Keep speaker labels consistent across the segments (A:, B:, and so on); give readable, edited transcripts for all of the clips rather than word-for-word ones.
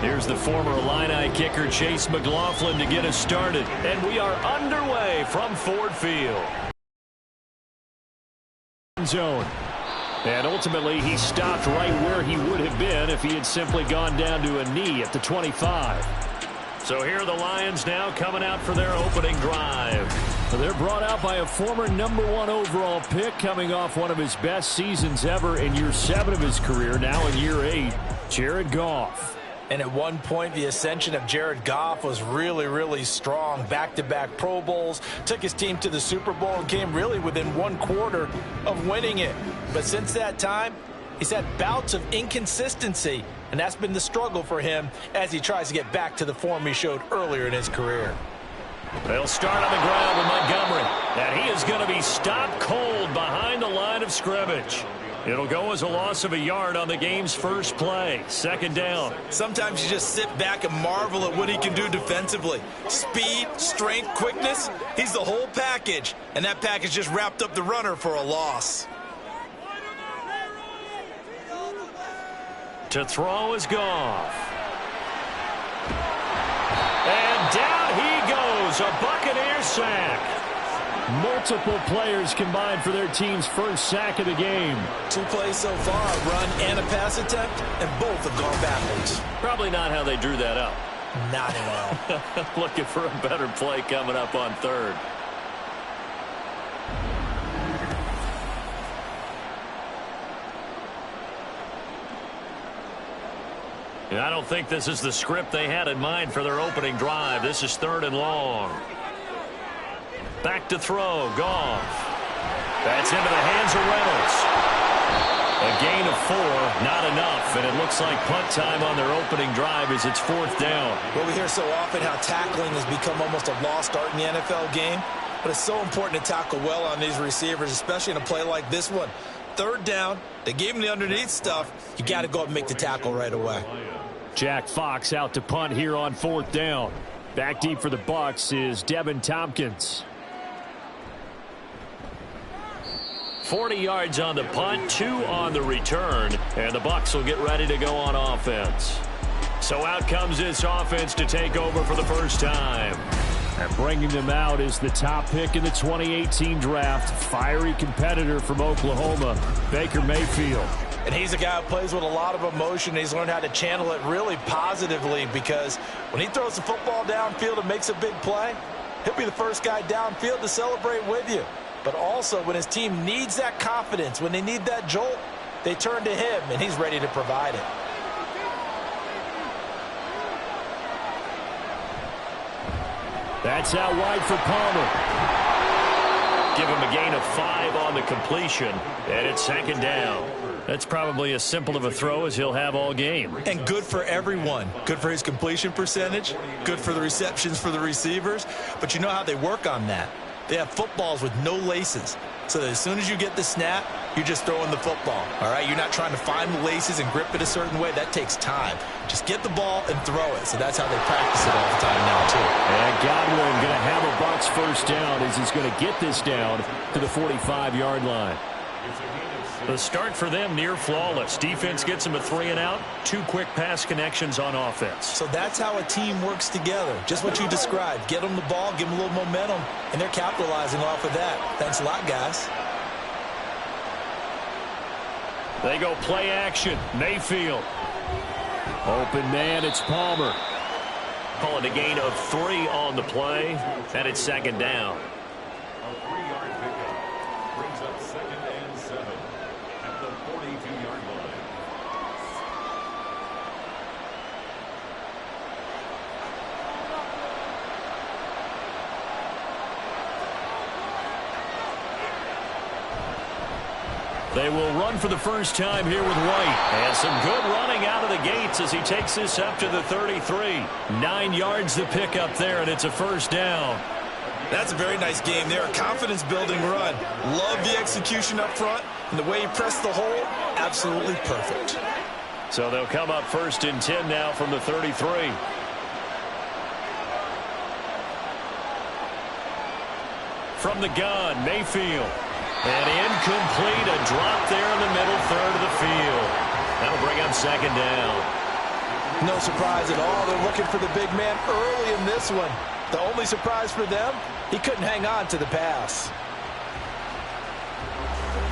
A: Here's the former Illini kicker Chase McLaughlin to get us started. And we are underway from Ford Field. Zone. And ultimately, he stopped right where he would have been if he had simply gone down to a knee at the 25. So here are the Lions now coming out for their opening drive. They're brought out by a former #1 overall pick coming off one of his best seasons ever in year 7 of his career, now in year 8, Jared Goff.
B: And at one point, the ascension of Jared Goff was really, really strong. Back-to-back Pro Bowls, took his team to the Super Bowl, and came really within 1/4 of winning it. But since that time, he's had bouts of inconsistency, and that's been the struggle for him as he tries to get back to the form he showed earlier in his career.
A: They'll start on the ground with Montgomery, and he is going to be stopped cold behind the line of scrimmage. It'll go as a loss of a yard on the game's first play. 2nd down.
C: Sometimes you just sit back and marvel at what he can do defensively. Speed, strength, quickness, he's the whole package. And that package just wrapped up the runner for a loss.
A: To throw is Goff. And down he goes. A Buccaneer sack. Multiple players combined for their team's first sack of the game.
C: 2 plays so far, a run and a pass attempt, and both have gone backwards.
A: Probably not how they drew that up.
C: Not at all.
A: Looking for a better play coming up on 3rd. And I don't think this is the script they had in mind for their opening drive. This is 3rd and long. Back to throw, Goff. That's into the hands of Reynolds. A gain of 4, not enough, and it looks like punt time on their opening drive as it's 4th down.
C: Well, we hear so often how tackling has become almost a lost art in the NFL game, but it's so important to tackle well on these receivers, especially in a play like this one. 3rd down, they gave him the underneath stuff. You got to go up and make the tackle right away.
A: Jack Fox out to punt here on 4th down. Back deep for the Bucs is Devin Tompkins. 40 yards on the punt, 2 on the return, and the Bucs will get ready to go on offense. So out comes this offense to take over for the first time. And bringing them out is the top pick in the 2018 draft, fiery competitor from Oklahoma, Baker Mayfield.
B: And he's a guy who plays with a lot of emotion. He's learned how to channel it really positively, because when he throws the football downfield and makes a big play, he'll be the first guy downfield to celebrate with you. But also, when his team needs that confidence, when they need that jolt, they turn to him, and he's ready to provide it.
A: That's out wide for Palmer. Give him a gain of 5 on the completion, and it's 2nd down. That's probably as simple of a throw as he'll have all game.
C: And good for everyone. Good for his completion percentage, good for the receptions for the receivers. But you know how they work on that. They have footballs with no laces. So that as soon as you get the snap, you're just throwing the football. All right, you're not trying to find the laces and grip it a certain way. That takes time. Just get the ball and throw it. So that's how they practice it all the time now, too.
A: And Godwin going to have a Bucs first down as he's going to get this down to the 45-yard line. The start for them near flawless. Defense gets them a 3 and out. 2 quick pass connections on offense.
C: So that's how a team works together. Just what you described. Get them the ball, give them a little momentum, and they're capitalizing off of that. Thanks a lot, guys.
A: They go play action. Mayfield. Open man, it's Palmer. Calling a gain of 3 on the play, and it's 2nd down.
D: A 3-yard pickup brings up 2nd and 7 at the 42-yard line.
A: They will run for the first time here with White. And some good running out of the gates as he takes this up to the 33. 9 yards to pick up there, and it's a first down.
C: That's a very nice game there. A confidence-building run. Love the execution up front, and the way he pressed the hole, absolutely perfect.
A: So they'll come up 1st and 10 now from the 33. From the gun, Mayfield. And incomplete, a drop there in the middle third of the field. That'll bring up 2nd down.
B: No surprise at all. They're looking for the big man early in this one. The only surprise for them, he couldn't hang on to the pass.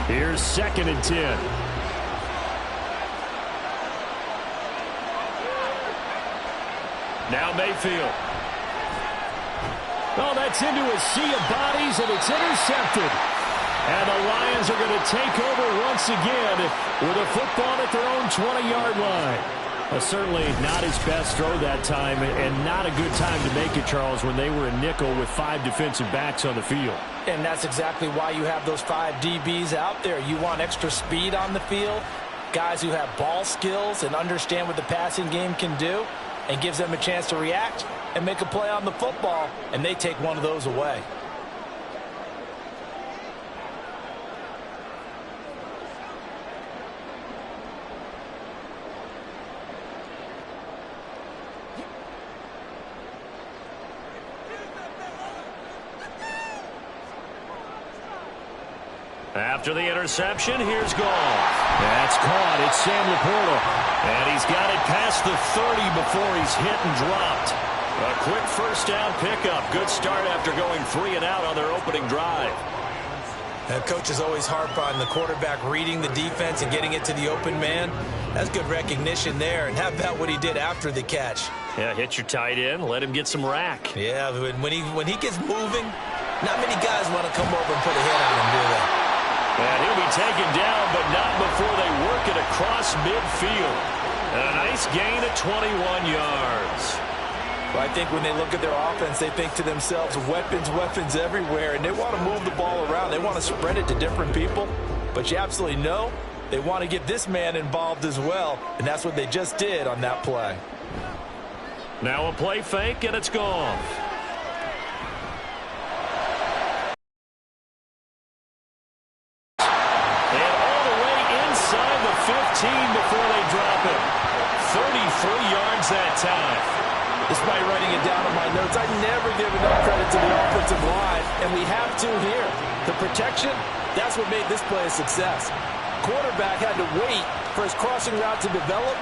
A: Here's 2nd and 10. Now Mayfield. Oh, that's into a sea of bodies, and it's intercepted. And the Lions are going to take over once again with a football at their own 20-yard line. Certainly not his best throw that time, and not a good time to make it, Charles, when they were a nickel with 5 defensive backs on the field.
B: And that's exactly why you have those 5 DBs out there. You want extra speed on the field, guys who have ball skills and understand what the passing game can do, and gives them a chance to react and make a play on the football, and they take one of those away.
A: After the interception, here's Goff. That's caught. It's Sam Laporta. And he's got it past the 30 before he's hit and dropped. A quick first down pickup. Good start after going 3 and out on their opening drive.
B: And coach is always harp on the quarterback reading the defense and getting it to the open man. That's good recognition there. And how about what he did after the catch?
A: Yeah, hit your tight end. Let him get some rack.
B: Yeah, when he gets moving, not many guys want to come over and put a hit on him, do they?
A: And he'll be taken down, but not before they work it across midfield. A nice gain of 21 yards.
B: Well, I think when they look at their offense, they think to themselves, weapons, weapons everywhere, and they want to move the ball around. They want to spread it to different people, but you absolutely know they want to get this man involved as well, and that's what they just did on that play.
A: Now a play fake, and it's gone. Before they drop it. 33 yards that time.
B: Despite writing it down on my notes, I never give enough credit to the offensive line, and we have to here. The protection, that's what made this play a success. Quarterback had to wait for his crossing route to develop,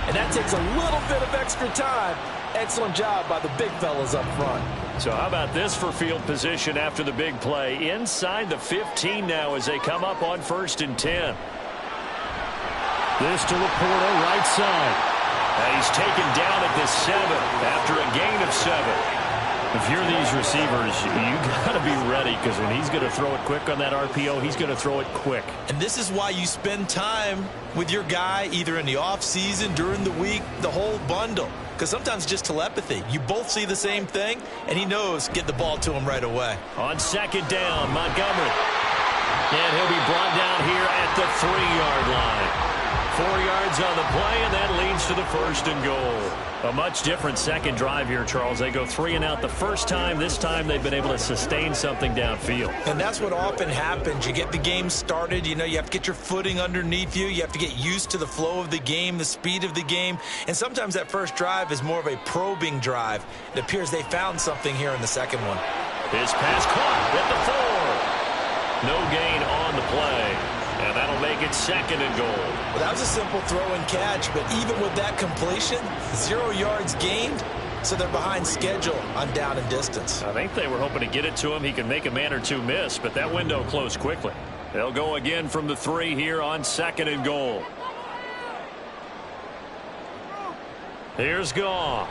B: and that takes a little bit of extra time. Excellent job by the big fellas up front.
A: So how about this for field position after the big play? Inside the 15 now as they come up on 1st and 10. This to Laporta, right side. And he's taken down at the 7 after a gain of 7. If you're these receivers, you got to be ready, because when he's going to throw it quick on that RPO, he's going to throw it quick.
C: And this is why you spend time with your guy either in the offseason, during the week, the whole bundle. Because sometimes just telepathy. You both see the same thing, and he knows get the ball to him right away.
A: On 2nd down, Montgomery. And he'll be brought down here at the 3-yard line. 4 yards on the play, and that leads to the 1st and goal. A much different second drive here, Charles. They go 3 and out the first time. This time they've been able to sustain something downfield.
C: And that's what often happens. You get the game started. You know, you have to get your footing underneath you. You have to get used to the flow of the game, the speed of the game. And sometimes that first drive is more of a probing drive. It appears they found something here in the second one.
A: His pass caught at the 4. No gain on the play. And that'll make it 2nd and goal.
C: Well, that was a simple throw and catch, but even with that completion, 0 yards gained, so they're behind schedule on down and distance.
A: I think they were hoping to get it to him. He can make a man or two miss, but that window closed quickly. They'll go again from the 3 here on 2nd and goal. Here's Goff.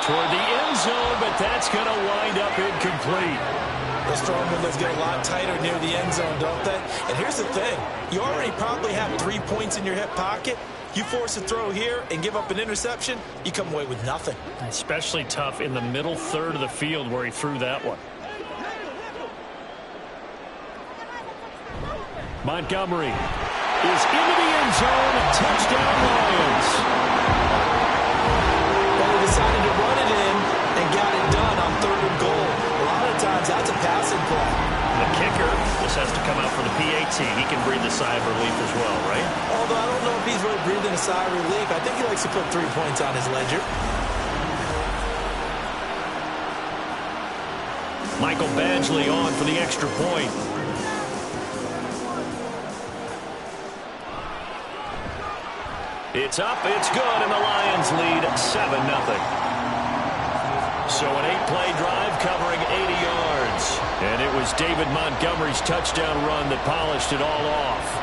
A: Toward the end zone, but that's going to wind up incomplete.
C: Those throwing windows get a lot tighter near the end zone, don't they? And here's the thing. You already probably have 3 points in your hip pocket. You force a throw here and give up an interception, you come away with nothing.
A: Especially tough in the middle third of the field where he threw that one. Montgomery is into the end zone. Touchdown, Lions.
C: Well, they decided to run it in and got it done on 3rd and goal. A lot of times that's a passing play.
A: The kicker, this has to come out for the PAT. He can breathe a sigh of relief as well, right?
C: Although I don't know if he's really breathing a sigh of relief. I think he likes to put 3 points on his ledger.
A: Michael Badgley on for the extra point. It's up, it's good, and the Lions Lions lead 7-0. So an 8-play drive covering 80 yards. And it was David Montgomery's touchdown run that polished it all off.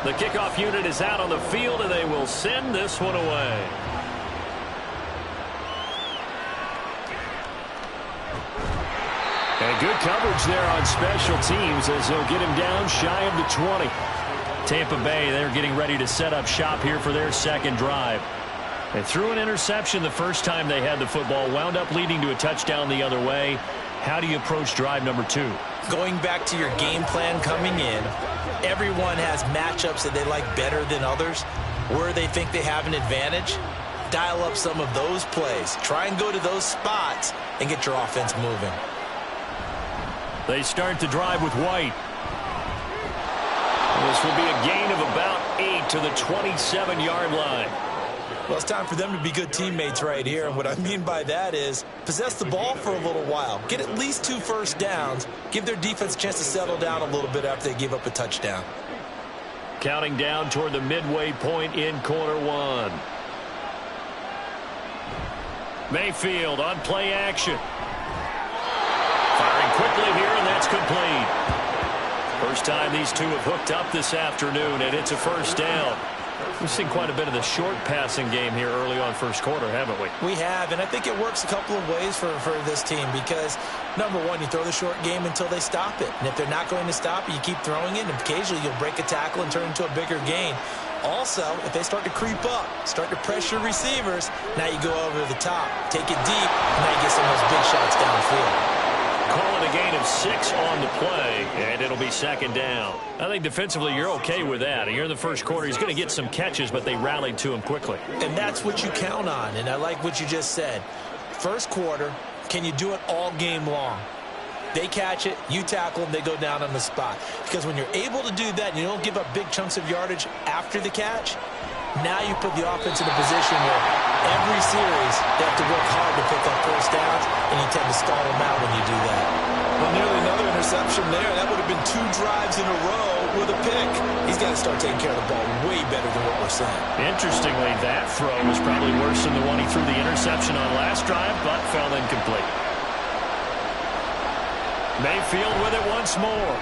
A: The kickoff unit is out on the field, and they will send this one away. And good coverage there on special teams as they'll get him down shy of the 20. Tampa Bay, they're getting ready to set up shop here for their second drive. They threw an interception the first time they had the football, wound up leading to a touchdown the other way. How do you approach drive number 2?
B: Going back to your game plan coming in, everyone has matchups that they like better than others, where they think they have an advantage. Dial up some of those plays. Try and go to those spots and get your offense moving.
A: They start the drive with White. This will be a gain of about 8 to the 27-yard line.
B: Well, it's time for them to be good teammates right here. And what I mean by that is possess the ball for a little while. Get at least 2 first downs. Give their defense a chance to settle down a little bit after they give up a touchdown.
A: Counting down toward the midway point in quarter 1. Mayfield on play action. Firing quickly here, and that's complete. First time these two have hooked up this afternoon, and it's a first down. We've seen quite a bit of the short passing game here early on first quarter, haven't we?
B: We have, and I think it works a couple of ways for this team because, number one, you throw the short game until they stop it. And if they're not going to stop it, you keep throwing it, and occasionally you'll break a tackle and turn into a bigger gain. Also, if they start to creep up, start to pressure receivers, now you go over the top, take it deep, and now you get some of those big shots downfield.
A: Call it a gain of 6 on the play, and it'll be second down. I think defensively you're okay with that. Here in the first quarter, he's going to get some catches, but they rallied to him quickly.
B: And that's what you count on, and I like what you just said. First quarter, can you do it all game long? They catch it, you tackle them, they go down on the spot. Because when you're able to do that and you don't give up big chunks of yardage after the catch, now you put the offense in a position where every series they have to work hard to pick up first downs, and you tend to stall them out when you do that.
C: Well, nearly another interception there. That would have been 2 drives in a row with a pick. He's got to start taking care of the ball way better than what we're saying.
A: Interestingly, that throw was probably worse than the one he threw the interception on last drive, but fell incomplete. Mayfield with it once more.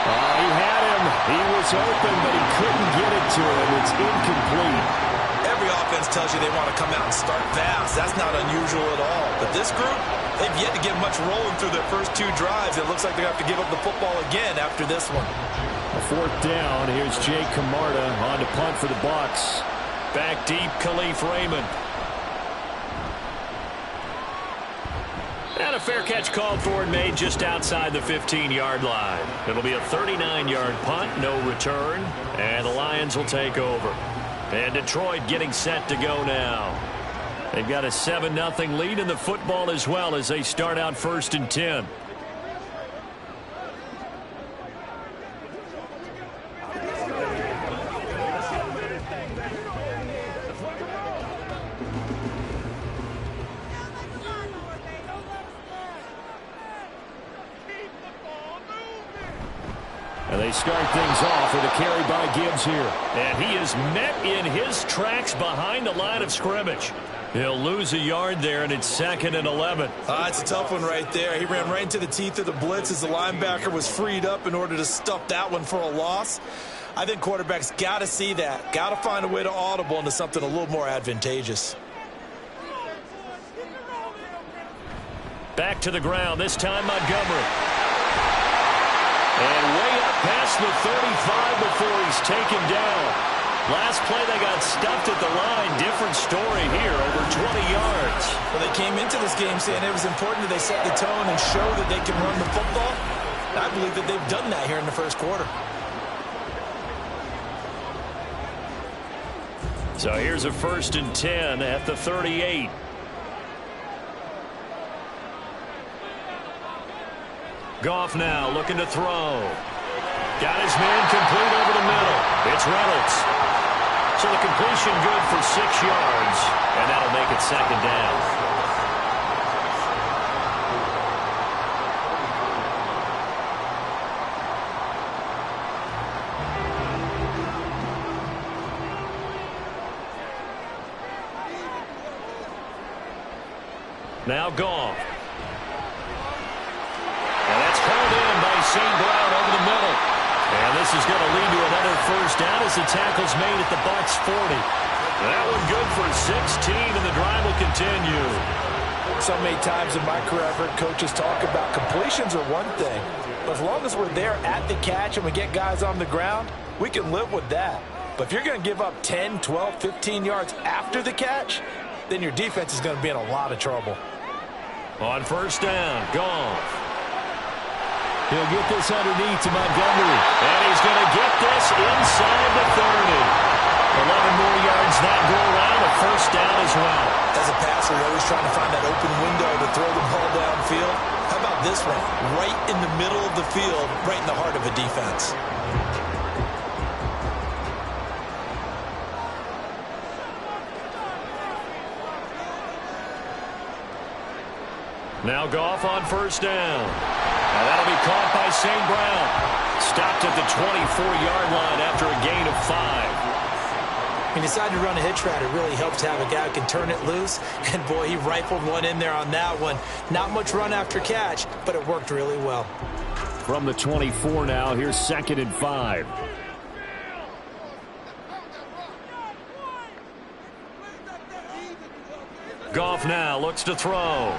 A: He had him. He was open, but he couldn't get it to him. It's incomplete.
C: Every offense tells you they want to come out and start fast. That's not unusual at all. But this group, they've yet to get much rolling through their first 2 drives. It looks like they have to give up the football again after this one.
A: A 4th down. Here's Jake Camarda on to punt for the Bucs. Back deep, Khalif Raymond. And a fair catch called for and made just outside the 15-yard line. It'll be a 39-yard punt, no return, and the Lions will take over. And Detroit getting set to go now. They've got a 7-0 lead in the football as well as they start out 1st and 10. And they start things off with a carry by Gibbs here. And he is met in his tracks behind the line of scrimmage. He'll lose a yard there, and it's 2nd and 11.
C: It's a tough one right there. He ran right into the teeth of the blitz as the linebacker was freed up in order to stuff that one for a loss. I think quarterbacks got to see that. Got to find a way to audible into something a little more advantageous.
A: Back to the ground, this time Montgomery. And way up past the 35 before he's taken down. Last play they got stuffed at the line. Different story here, over 20 yards.
B: Well, they came into this game saying it was important that they set the tone and show that they can run the football. I believe that they've done that here in the first quarter.
A: So here's a 1st and 10 at the 38. Goff now looking to throw. Got his man complete over the middle. it's Reynolds. So the completion good for 6 yards, and that'll make it second down. Now Goff. And that's called in by St. Brown over the middle. And this is going to lead to another first down as the tackle's made at the Bucs 40. That one good for 16, and the drive will continue.
B: So many times in my career I've heard coaches talk about completions are one thing. But as long as we're there at the catch and we get guys on the ground, we can live with that. But if you're going to give up 10, 12, 15 yards after the catch, then your defense is going to be in a lot of trouble.
A: On first down, Goff. He'll get this underneath to Montgomery. And he's going to get this inside the 30. 11 more yards that go around, a first down as well.
B: As a passer, you're always trying to find that open window to throw the ball downfield. How about this one? Right in the middle of the field, right in the heart of a defense.
A: Now Goff on first down. And that'll be caught by St. Brown. Stopped at the 24-yard line after a gain of 5.
B: He decided to run a hitch route. It really helps to have a guy who can turn it loose. And, boy, he rifled one in there on that one. Not much run after catch, but it worked really well.
A: From the 24 now, here's 2nd and 5. Goff now looks to throw.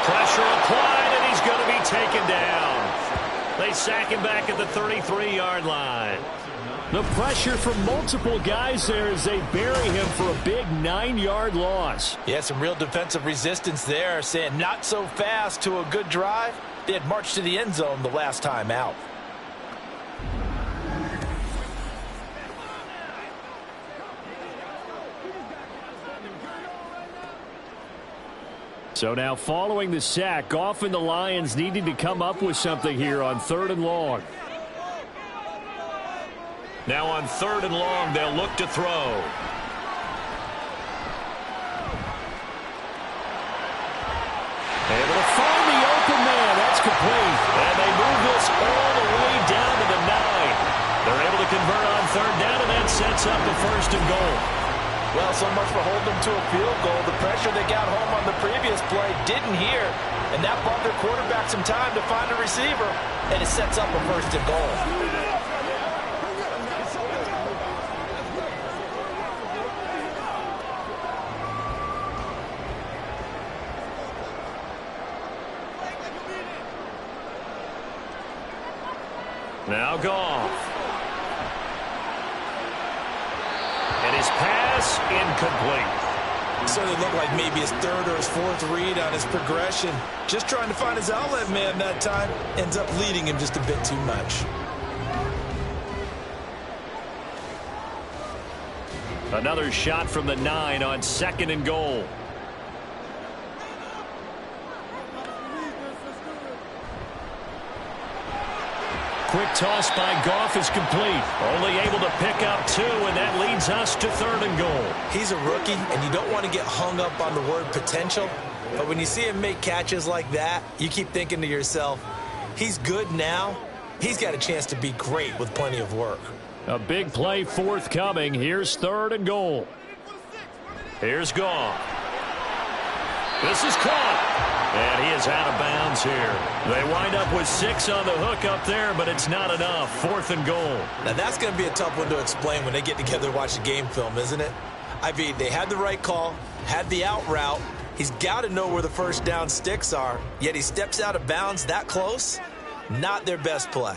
A: Pressure applied, and he's going to be taken down. They sack him back at the 33-yard line. The pressure from multiple guys there as they bury him for a big 9-yard loss.
B: Yeah, some real defensive resistance there, saying not so fast to a good drive. They had marched to the end zone the last time out.
A: So now following the sack, Goff and the Lions needing to come up with something here on 3rd and long. Now on 3rd and long, they'll look to throw. Able to find the open man. That's complete. And they move this all the way down to the 9. They're able to convert on 3rd down, and that sets up the 1st and goal.
B: Well, so much for holding them to a field goal. The pressure they got home on the previous play didn't hear, and that bought their quarterback some time to find a receiver, and it sets up a 1st and goal.
A: Now Goff. And his pass incomplete.
B: So it looked like maybe his 3rd or his 4th read on his progression. Just trying to find his outlet man that time. Ends up leading him just a bit too much.
A: Another shot from the 9 on 2nd and goal. Quick toss by Goff is complete. Only able to pick up 2, and that leads us to 3rd and goal.
B: He's a rookie, and you don't want to get hung up on the word potential. But when you see him make catches like that, you keep thinking to yourself, he's good now. He's got a chance to be great with plenty of work.
A: A big play forthcoming. Here's 3rd and goal. Here's Goff. This is caught. And he is out of bounds here. They wind up with 6 on the hook up there, but it's not enough. 4th and goal.
B: Now, that's going to be a tough one to explain when they get together and watch the game film, isn't it? I mean, they had the right call, had the out route. He's got to know where the first down sticks are, yet he steps out of bounds that close. Not their best play.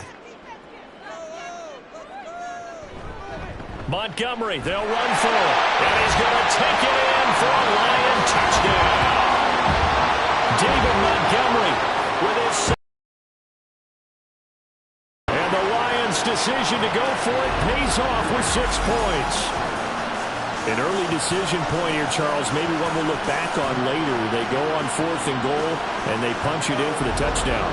A: Montgomery, they'll run for it. And he's going to take it in for a Lion touchdown. David Montgomery with his... And the Lions' decision to go for it pays off with 6 points. An early decision point here, Charles. Maybe one we'll look back on later. They go on 4th and goal, and they punch it in for the touchdown.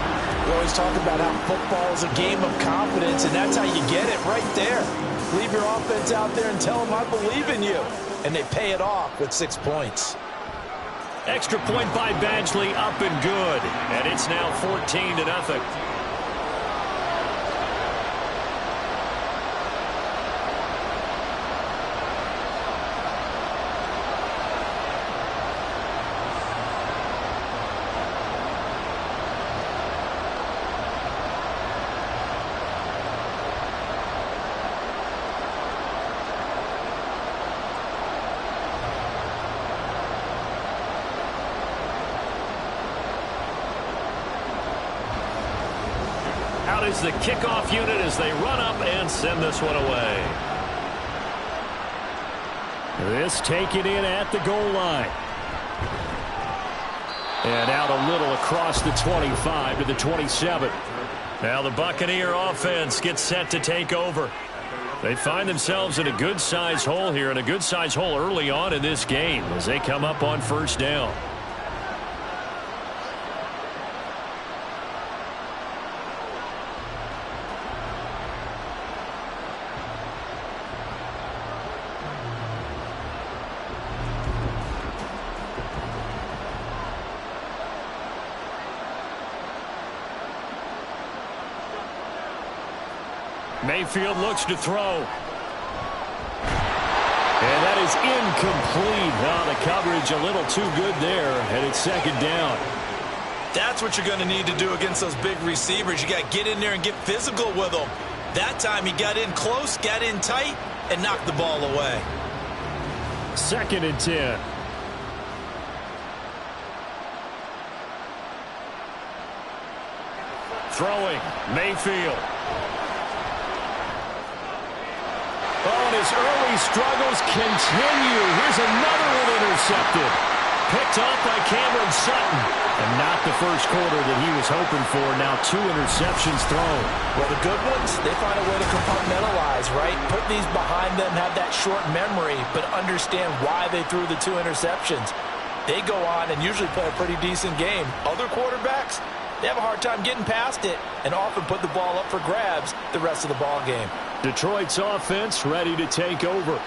B: We always talk about how football is a game of confidence, and that's how you get it right there. Leave your offense out there and tell them I believe in you. And they pay it off with 6 points.
A: Extra point by Badgley, up and good. And it's now 14-0. Out is the kickoff unit as they run up and send this one away. This taken in at the goal line. And out a little across the 25 to the 27. Now the Buccaneer offense gets set to take over. They find themselves in a good-sized hole here, and a good-sized hole early on in this game as they come up on first down. Mayfield looks to throw. And that is incomplete. Oh, the coverage a little too good there, and it's second down.
C: That's what you're going to need to do against those big receivers. You got to get in there and get physical with them. That time he got in close, got in tight, and knocked the ball away.
A: 2nd and 10. Throwing, Mayfield. Oh, and his early struggles continue. Here's another one intercepted. Picked off by Cameron Sutton. And not the first quarter that he was hoping for. Now 2 interceptions thrown.
B: Well, the good ones, they find a way to compartmentalize, right? Put these behind them, have that short memory, but understand why they threw the 2 interceptions. They go on and usually play a pretty decent game. Other quarterbacks, they have a hard time getting past it and often put the ball up for grabs the rest of the ball game.
A: Detroit's offense ready to take over.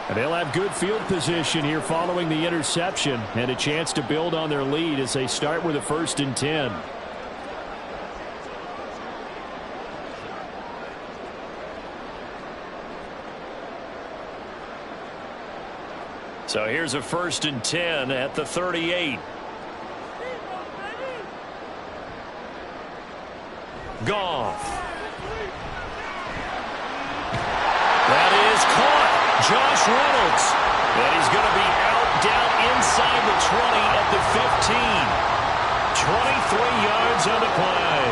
A: And they'll have good field position here following the interception and a chance to build on their lead as they start with a 1st and 10. So here's a 1st and 10 at the 38. Goff. That is caught. Josh Reynolds. And he's going to be out down inside the 20 at the 15. 23 yards on the play.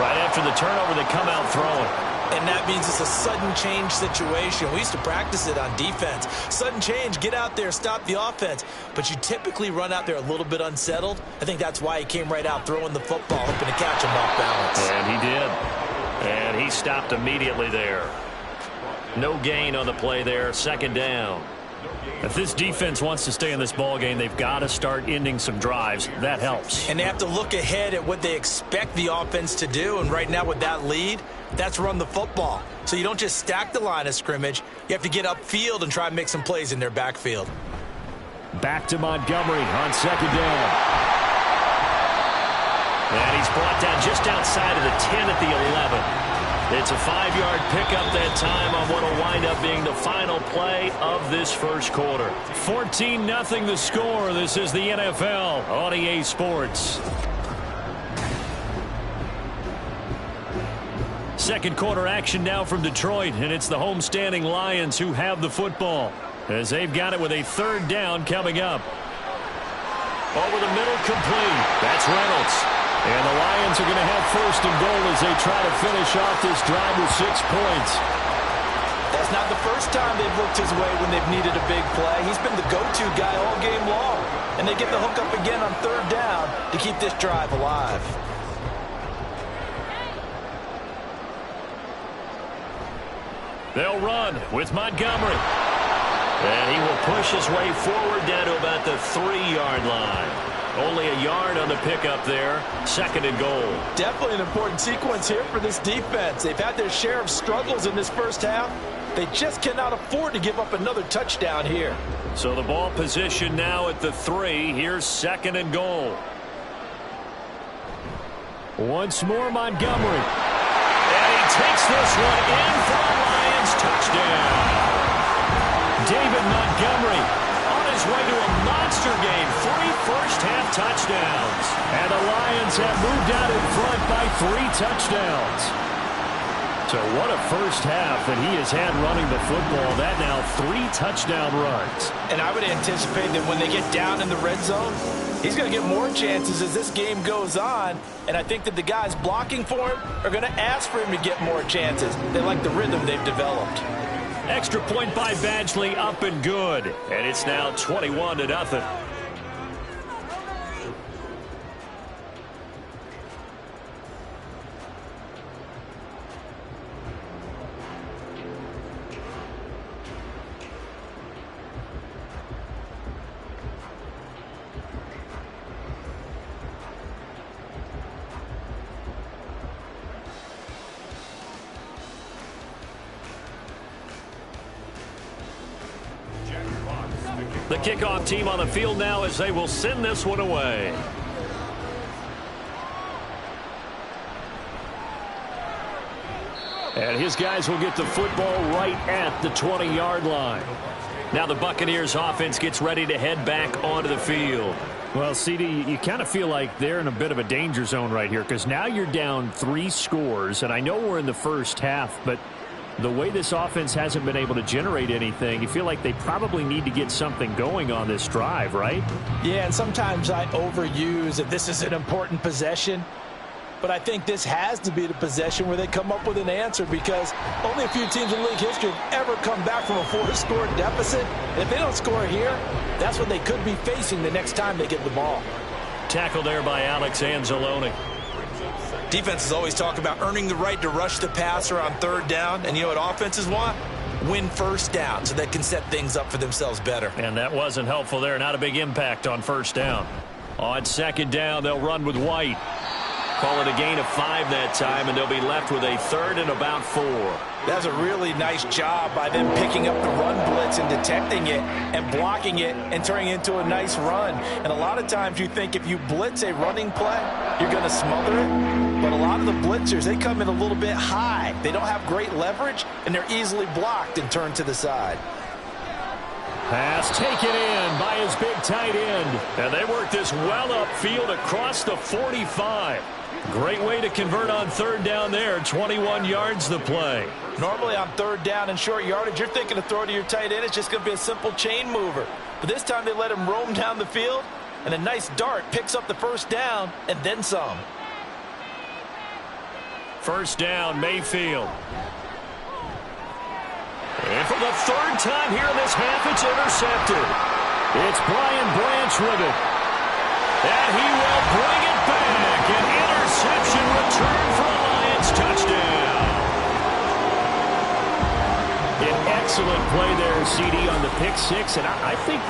A: Right after the turnover, they come out throwing.
B: And that means it's a sudden change situation. We used to practice it on defense. Sudden change, get out there, stop the offense. But you typically run out there a little bit unsettled. I think that's why he came right out throwing the football, hoping to catch him off balance.
A: And he did. And he stopped immediately there. No gain on the play there, 2nd down. If this defense wants to stay in this ball game, they've got to start ending some drives. That helps.
B: And they have to look ahead at what they expect the offense to do. And right now with that lead, that's run the football. So you don't just stack the line of scrimmage. You have to get upfield and try and make some plays in their backfield.
A: Back to Montgomery on 2nd down. And he's brought down just outside of the 10 at the 11. It's a 5-yard pickup that time on what will wind up being the final play of this first quarter. 14-0 the score. This is the NFL on EA Sports. Second quarter action now from Detroit, and it's the homestanding Lions who have the football as they've got it with a 3rd down coming up. Over the middle, complete. That's Reynolds. And the Lions are going to have 1st and goal as they try to finish off this drive with 6 points.
B: That's not the first time they've looked his way when they've needed a big play. He's been the go-to guy all game long. And they get the hook up again on 3rd down to keep this drive alive.
A: They'll run with Montgomery. And he will push his way forward down to about the 3-yard line. Only a yard on the pickup there. 2nd and goal.
B: Definitely an important sequence here for this defense. They've had their share of struggles in this first half. They just cannot afford to give up another touchdown here.
A: So the ball position now at the 3. Here's 2nd and goal. Once more Montgomery. And he takes this one in for a Lions touchdown. David Montgomery on his way to a monster game. 3 first-half touchdowns. And the Lions have moved out in front by 3 touchdowns. So what a first half that he has had running the football. That now 3 touchdown runs.
B: And I would anticipate that when they get down in the red zone, he's going to get more chances as this game goes on. And I think that the guys blocking for him are going to ask for him to get more chances. They like the rhythm they've developed.
A: Extra point by Badgley, up and good. And it's now 21-0. The kickoff team on the field now as they will send this one away. And his guys will get the football right at the 20-yard line. Now the Buccaneers offense gets ready to head back onto the field. Well, CD, you kind of feel like they're in a bit of a danger zone right here because now you're down 3 scores. And I know we're in the first half, but the way this offense hasn't been able to generate anything, you feel like they probably need to get something going on this drive, right?
B: Yeah, and sometimes I overuse that this is an important possession. But I think this has to be the possession where they come up with an answer because only a few teams in league history have ever come back from a 4-score deficit. And if they don't score here, that's what they could be facing the next time they get the ball.
A: Tackled there by Alex Anzalone.
C: Defenses always talk about earning the right to rush the passer on 3rd down. And you know what offenses want? Win 1st down so they can set things up for themselves better.
A: And that wasn't helpful there. Not a big impact on 1st down. On 2nd down, they'll run with White. Call it a gain of 5 that time, and they'll be left with a 3rd and about 4.
B: That's a really nice job by them picking up the run blitz and detecting it and blocking it and turning it into a nice run. And a lot of times you think if you blitz a running play, you're going to smother it. But a lot of the blitzers, they come in a little bit high. They don't have great leverage, and they're easily blocked and turned to the side.
A: Pass taken in by his big tight end. And they work this well upfield across the 45. Great way to convert on 3rd down there. 21 yards the play.
B: Normally on 3rd down and short yardage, you're thinking to throw to your tight end. It's just going to be a simple chain mover. But this time they let him roam down the field, and a nice dart picks up the 1st down and then some.
A: 1st down, Mayfield. And for the 3rd time here in this half, it's intercepted. It's Brian Branch with it. And he will bring it back. An interception return for a Lions touchdown. An excellent play there, CD, on the pick 6. And I think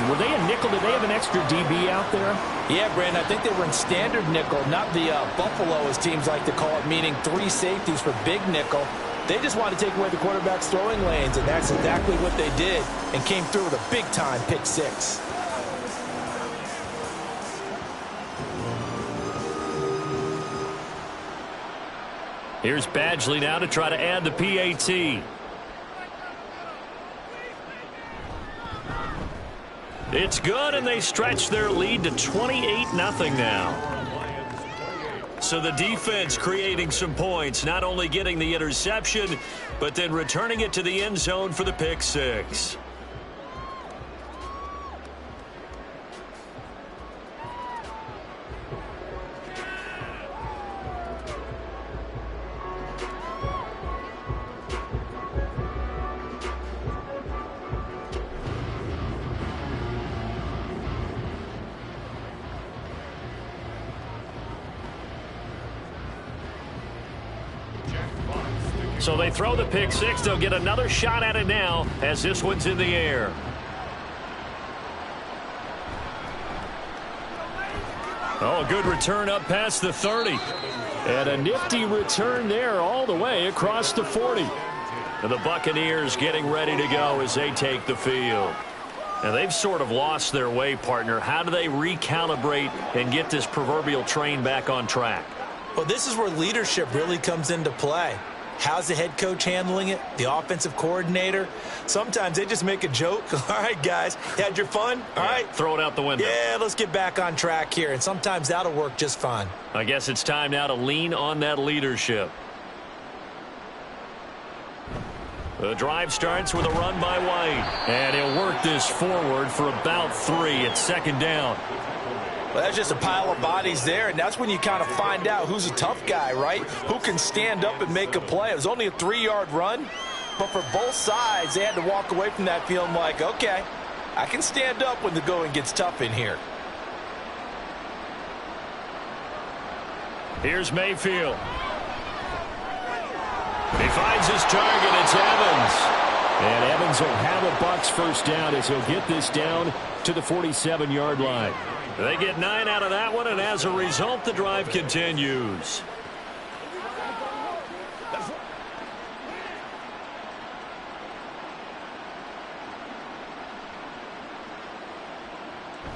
A: were they a nickel? Did they have an extra DB out there?
B: Yeah, Brandon, I think they were in standard nickel, not the Buffalo, as teams like to call it, meaning 3 safeties for big nickel. They just wanted to take away the quarterback's throwing lanes, and that's exactly what they did and came through with a big-time pick 6.
A: Here's Badgley now to try to add the PAT. It's good, and they stretch their lead to 28-0 now. So the defense creating some points, not only getting the interception, but then returning it to the end zone for the pick 6. So they throw the pick 6. They'll get another shot at it now as this one's in the air. Oh, good return up past the 30. And a nifty return there all the way across the 40. And the Buccaneers getting ready to go as they take the field. And they've sort of lost their way, partner. How do they recalibrate and get this proverbial train back on track?
B: Well, this is where leadership really comes into play. How's the head coach handling it? The offensive coordinator? Sometimes they just make a joke. All right, guys, had your fun? All right.
A: Throw it out the window.
B: Yeah, let's get back on track here. And sometimes that'll work just fine.
A: I guess it's time now to lean on that leadership. The drive starts with a run by White. And he'll work this forward for about 3 at second down.
B: Well, that's just a pile of bodies there, and that's when you kind of find out who's a tough guy, right? Who can stand up and make a play. It was only a 3-yard run, but for both sides, they had to walk away from that feeling like, okay, I can stand up when the going gets tough in here.
A: Here's Mayfield. He finds his target. It's Evans. And Evans will have a Bucs first down as he'll get this down to the 47-yard line. They get 9 out of that one, and as a result, the drive continues.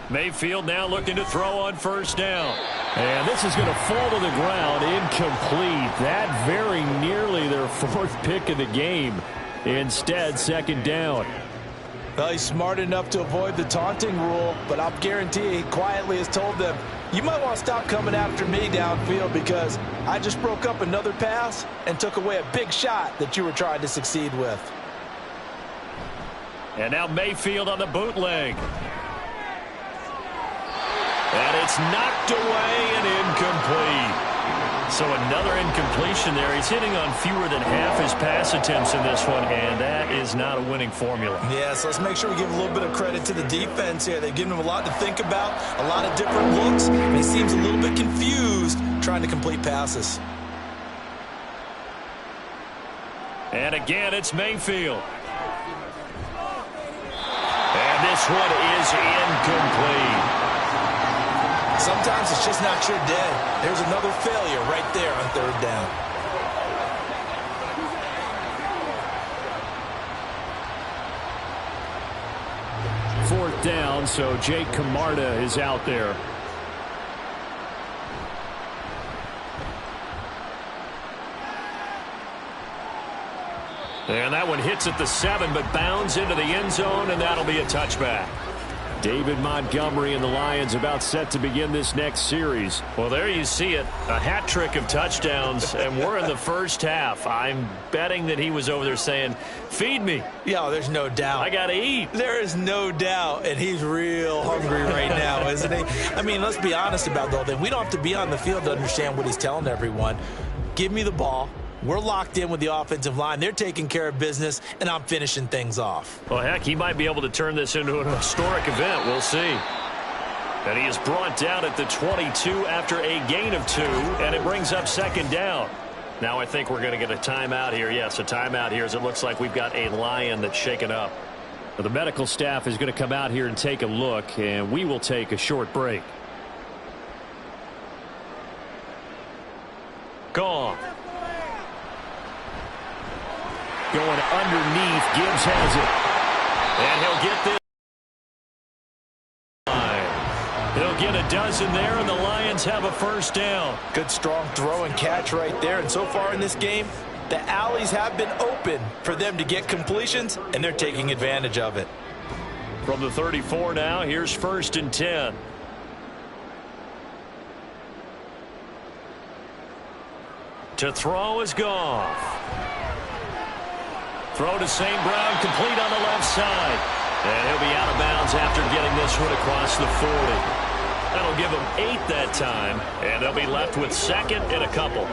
A: Mayfield now looking to throw on first down. And this is going to fall to the ground, incomplete. That very nearly their 4th pick of the game. Instead, second down.
B: Well, he's smart enough to avoid the taunting rule, but I'll guarantee he quietly has told them, you might want to stop coming after me downfield because I just broke up another pass and took away a big shot that you were trying to succeed with.
A: And now Mayfield on the bootleg. And it's knocked away and incomplete. So another incompletion there. He's hitting on fewer than half his pass attempts in this one, and that is not a winning formula.
B: Yeah, so let's make sure we give a little bit of credit to the defense here. They've given him a lot to think about, a lot of different looks, and he seems a little bit confused trying to complete passes.
A: And again, it's Mayfield. And this one is incomplete.
B: Sometimes it's just not your day. There's another failure right there on third down.
A: Fourth down, so Jake Camarda is out there. And that one hits at the 7, but bounds into the end zone, and that'll be a touchback. David Montgomery and the Lions about set to begin this next series. Well, there you see it. A hat trick of touchdowns, and we're in the first half. I'm betting that he was over there saying, feed me.
B: Yeah, there's no doubt.
A: I got to eat.
B: There is no doubt, and he's real hungry right now, isn't he? I mean, let's be honest about the whole thing. We don't have to be on the field to understand what he's telling everyone. Give me the ball. We're locked in with the offensive line. They're taking care of business, and I'm finishing things off.
A: Well, heck, he might be able to turn this into an historic event. We'll see. And he is brought down at the 22 after a gain of 2, and it brings up second down. Now I think we're going to get a timeout here. Yes, a timeout here as it looks like we've got a Lion that's shaken up. Well, the medical staff is going to come out here and take a look, and we will take a short break. Gone. Going underneath, Gibbs has it. And he'll get this. He'll get a dozen there, and the Lions have a first down.
B: Good, strong throw and catch right there. And so far in this game, the alleys have been open for them to get completions, and they're taking advantage of it.
A: From the 34 now, here's 1st and 10. To throw is Goff. Throw to St. Brown, complete on the left side. And he'll be out of bounds after getting this one across the 40. That'll give them 8 that time, and they'll be left with second and a couple.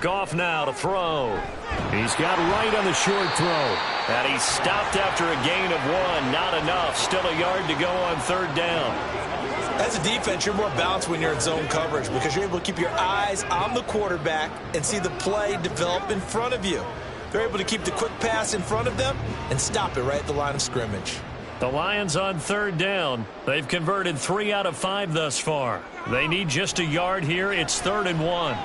A: Goff now to throw. He's got right on the short throw. And he's stopped after a gain of 1. Not enough. Still a yard to go on third down.
C: As a defense, you're more balanced when you're in zone coverage because you're able to keep your eyes on the quarterback and see the play develop in front of you. They're able to keep the quick pass in front of them and stop it right at the line of scrimmage.
A: The Lions on third down. They've converted 3 out of 5 thus far. They need just a yard here. It's 3rd and 1.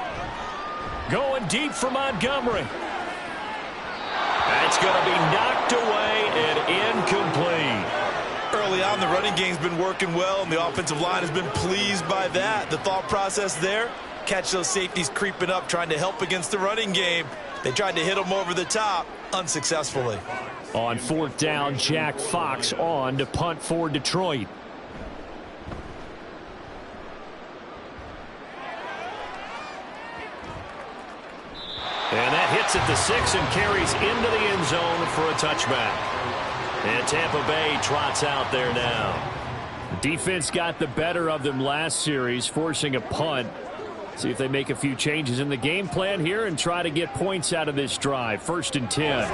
A: Going deep for Montgomery. That's going to be knocked away and incomplete.
C: Early on, the running game's been working well, and the offensive line has been pleased by that. The thought process there, catch those safeties creeping up, trying to help against the running game. They tried to hit them over the top, unsuccessfully.
A: On 4th down, Jack Fox on to punt for Detroit. And that hits at the 6 and carries into the end zone for a touchback. And Tampa Bay trots out there now. The defense got the better of them last series, forcing a punt. See if they make a few changes in the game plan here and try to get points out of this drive. 1st and 10.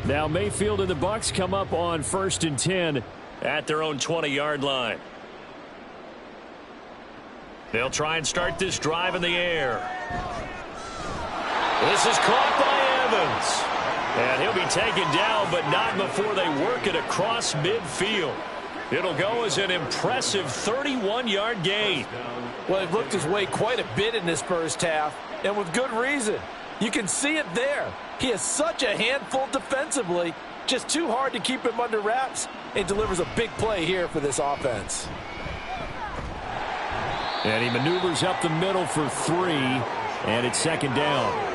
A: Now Mayfield and the Bucs come up on 1st and 10 at their own 20-yard line. They'll try and start this drive in the air. This is caught by Evans. And he'll be taken down, but not before they work it across midfield. It'll go as an impressive 31-yard gain.
B: Well, he looked his way quite a bit in this first half, and with good reason. You can see it there. He is such a handful defensively. Just too hard to keep him under wraps. It delivers a big play here for this offense.
A: And he maneuvers up the middle for 3, and it's 2nd down.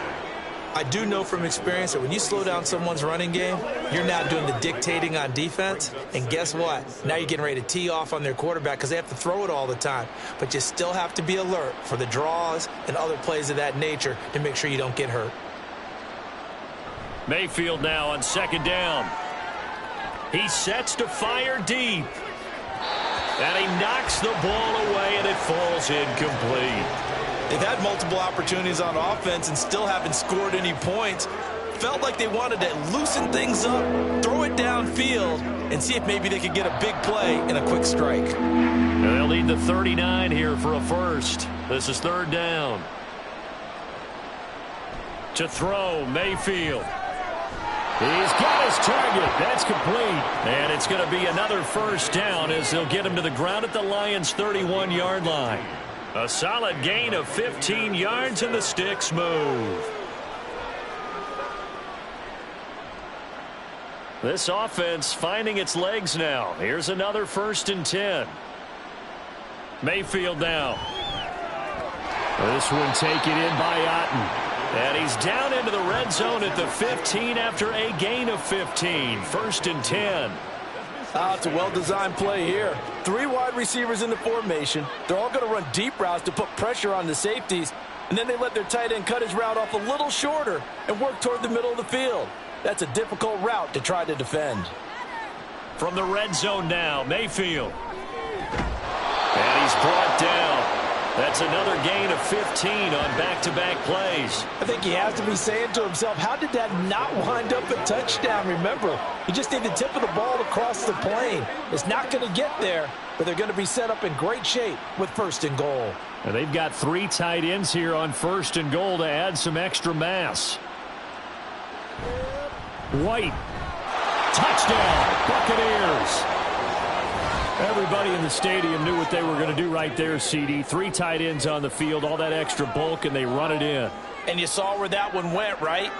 C: I do know from experience that when you slow down someone's running game, you're now doing the dictating on defense. And guess what? Now you're getting ready to tee off on their quarterback because they have to throw it all the time. But you still have to be alert for the draws and other plays of that nature to make sure you don't get hurt.
A: Mayfield now on 2nd down. He sets to fire deep. And he knocks the ball away, and it falls incomplete.
C: They've had multiple opportunities on offense and still haven't scored any points. Felt like they wanted to loosen things up, throw it downfield, and see if maybe they could get a big play and a quick strike.
A: And they'll need the 39 here for a first. This is 3rd down. To throw, Mayfield. He's got his target. That's complete. And it's going to be another 1st down as they'll get him to the ground at the Lions' 31-yard line. A solid gain of 15 yards, and the sticks move. This offense finding its legs now. Here's another 1st and 10. Mayfield now. This one taken in by Otten. And he's down into the red zone at the 15 after a gain of 15. 1st and 10.
B: It's a well-designed play here. 3 wide receivers in the formation. They're all going to run deep routes to put pressure on the safeties. And then they let their tight end cut his route off a little shorter and work toward the middle of the field. That's a difficult route to try to defend.
A: From the red zone now, Mayfield. And he's brought down. That's another gain of 15 on back-to-back plays.
B: I think he has to be saying to himself, how did that not wind up a touchdown? Remember, he just need the tip of the ball to cross the plane. It's not going to get there, but they're going to be set up in great shape with 1st and goal.
A: And they've got 3 tight ends here on 1st and goal to add some extra mass. White. Touchdown, Buccaneers. Everybody in the stadium knew what they were going to do right there, CD. 3 tight ends on the field, all that extra bulk, and they run it in.
B: And you saw where that one went, right?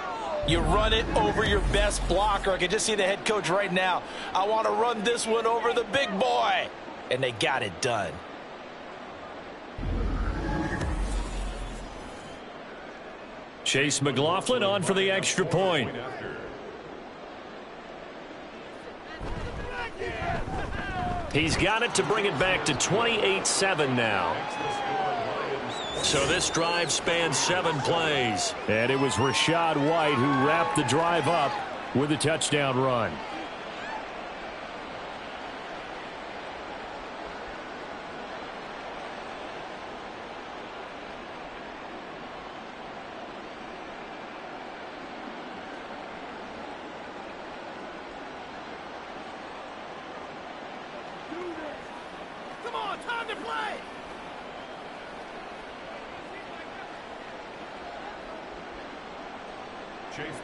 B: You run it over your best blocker. I can just see the head coach right now. I want to run this one over the big boy. And they got it done.
A: Chase McLaughlin on for the extra point. He's got it to bring it back to 28-7 now. So this drive spans 7 plays. And it was Rachaad White who wrapped the drive up with a touchdown run.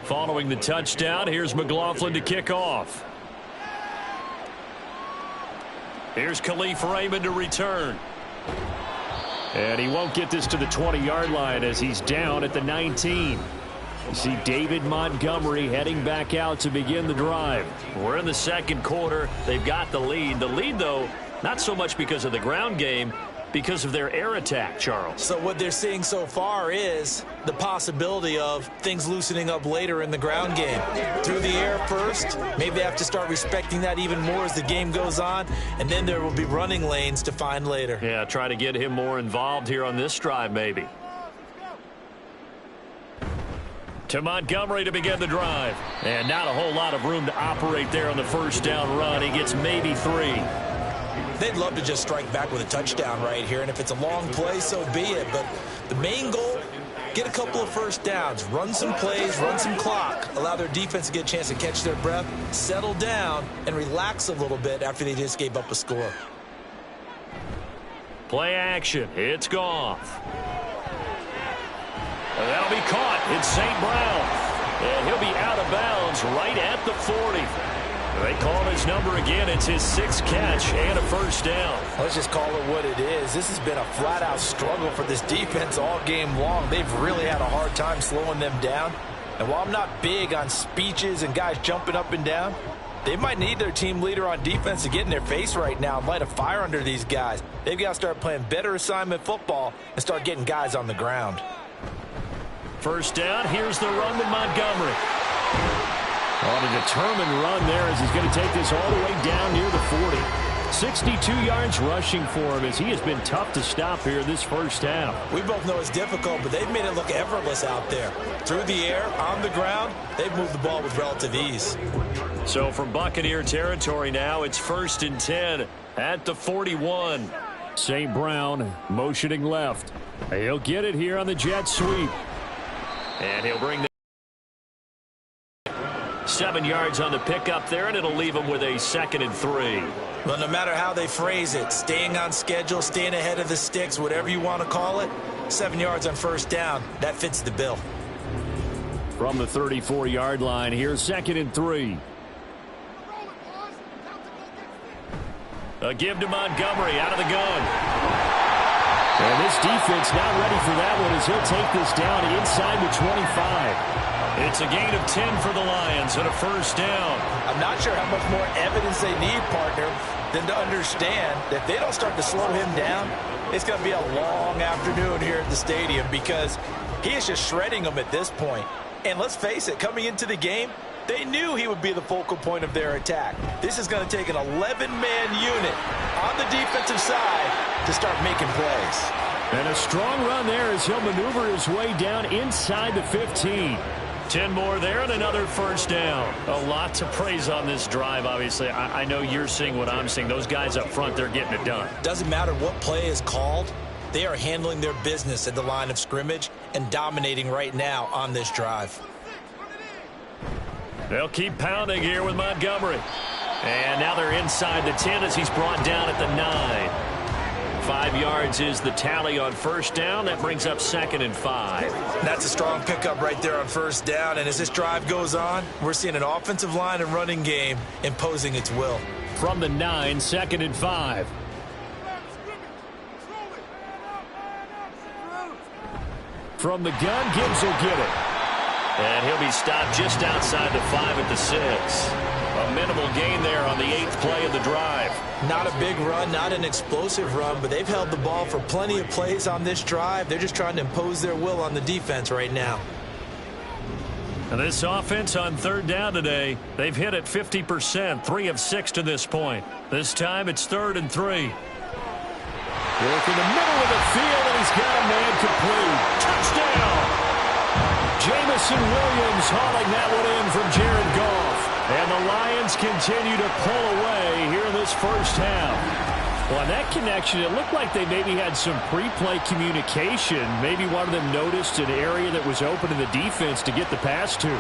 A: Following the touchdown, here's McLaughlin to kick off. Here's Khalif Raymond to return. And he won't get this to the 20-yard line as he's down at the 19. You see David Montgomery heading back out to begin the drive. We're in the second quarter. They've got the lead. The lead, though, not so much because of the ground game, because of their air attack, Charles.
B: So what they're seeing so far is the possibility of things loosening up later in the ground game. Through the air first, maybe they have to start respecting that even more as the game goes on, and then there will be running lanes to find later.
A: Yeah, try to get him more involved here on this drive, maybe. To Montgomery to begin the drive. And not a whole lot of room to operate there on the first down run. He gets maybe 3.
B: They'd love to just strike back with a touchdown right here, and if it's a long play, so be it. But the main goal, get a couple of first downs, run some plays, run some clock, allow their defense to get a chance to catch their breath, settle down, and relax a little bit after they just gave up a score.
A: Play action. It's Goff. And that'll be caught. It's St. Brown. And he'll be out of bounds right at the 40. They call his number again. It's his 6th catch and a first down.
B: Let's just call it what it is. This has been a flat-out struggle for this defense all game long. They've really had a hard time slowing them down. And while I'm not big on speeches and guys jumping up and down, they might need their team leader on defense to get in their face right now and light a fire under these guys. They've got to start playing better assignment football and start getting guys on the ground.
A: First down. Here's the run with Montgomery. On a determined run there as he's going to take this all the way down near the 40. 62 yards rushing for him as he has been tough to stop here this first half.
B: We both know it's difficult, but they've made it look effortless out there. Through the air, on the ground, they've moved the ball with relative ease.
A: So from Buccaneer territory now, it's 1st and 10 at the 41. St. Brown motioning left. He'll get it here on the jet sweep. And he'll bring the 7 yards on the pickup there, and it'll leave him with a 2nd and 3.
B: Well, no matter how they phrase it, staying on schedule, staying ahead of the sticks, whatever you want to call it, 7 yards on first down, that fits the bill.
A: From the 34-yard line, here's 2nd and 3. A give to Montgomery out of the gun. And this defense not ready for that one as he'll take this down inside the 25. It's a gain of 10 for the Lions and a first down.
B: I'm not sure how much more evidence they need, partner, than to understand that if they don't start to slow him down, it's going to be a long afternoon here at the stadium because he is just shredding them at this point. And let's face it, coming into the game, they knew he would be the focal point of their attack. This is going to take an 11-man unit on the defensive side to start making plays.
A: And a strong run there as he'll maneuver his way down inside the 15. 10 more there and another first down. A lot to praise on this drive, obviously. I know you're seeing what I'm seeing. Those guys up front, they're getting it done.
B: Doesn't matter what play is called. They are handling their business at the line of scrimmage and dominating right now on this drive.
A: They'll keep pounding here with Montgomery. And now they're inside the 10 as he's brought down at the 9. 5 yards is the tally on first down. That brings up 2nd and 5.
B: That's a strong pickup right there on first down. And as this drive goes on, we're seeing an offensive line and running game imposing its will.
A: From the 9, 2nd and 5. From the gun, Gibbs will get it. And he'll be stopped just outside the 5 at the 6. A minimal gain there on the 8th play of the drive.
B: Not a big run, not an explosive run, but they've held the ball for plenty of plays on this drive. They're just trying to impose their will on the defense right now.
A: And this offense on 3rd down today, they've hit it 50%, 3 of 6 to this point. This time it's 3rd and 3. Work in the middle of the field, and he's got a man complete. Touchdown! Jamison Williams hauling that one in from Jared Goff. And the Lions continue to pull away here in this first half. Well, on that connection, it looked like they maybe had some pre-play communication. Maybe one of them noticed an area that was open in the defense to get the pass to.